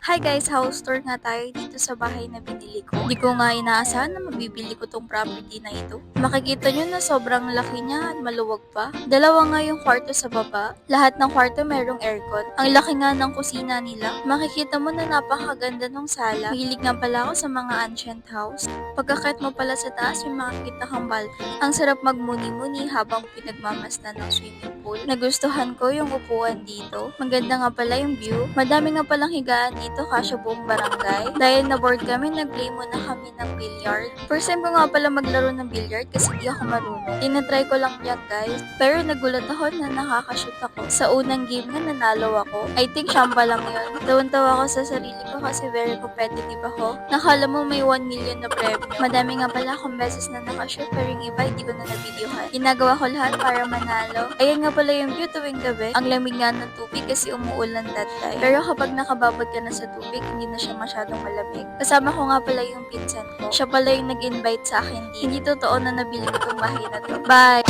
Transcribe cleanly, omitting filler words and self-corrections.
Hi guys, house tour nga tayo dito sa bahay na binili ko. Hindi ko nga inaasahan na mabibili ko tong property na ito. Makikita nyo na sobrang laki niya at maluwag pa. Dalawa nga yung kwarto sa baba. Lahat ng kwarto merong aircon. Ang laki nga ng kusina nila. Makikita mo na napakaganda ng sala. Mahilig nga pala ako sa mga ancient house. Pagkakit mo pala sa taas, may makikita kang balcony. Ang sarap magmuni-muni habang pinagmamasdan ng swimming pool. Nagustuhan ko yung upuan dito. Maganda nga pala yung view. Madami nga palang higaan dito kasya buong barangay. Dahil na-bored kami, nag-play muna kami ng billiard. First time ko nga pala maglaro ng billiard kasi di ako marunong. Tinatry ko lang yan guys. Pero nagulat ako na nakakashoot ako. Sa unang game na nanalo ako. I think syamba lang yun. Tawan-tawa ako sa sarili ko kasi very competitive ako. Nakala mo may 1 million na premyo. Madami nga pala akong beses na nakashoot pero yung iba hindi ko na nabidyohan. Ginagawa ko lahat para manalo. Ayan nga pala yung view tuwing gabi. Ang lamig nga ng tubig kasi umuulan that time. Pero kapag nakababad ka na sa tubig, hindi na siya masyadong malamig. Kasama ko nga pala yung pinsan ko. Siya pala yung nag-invite sa akin dito. Hindi totoo na nabili ko tong bahay na to. Bye!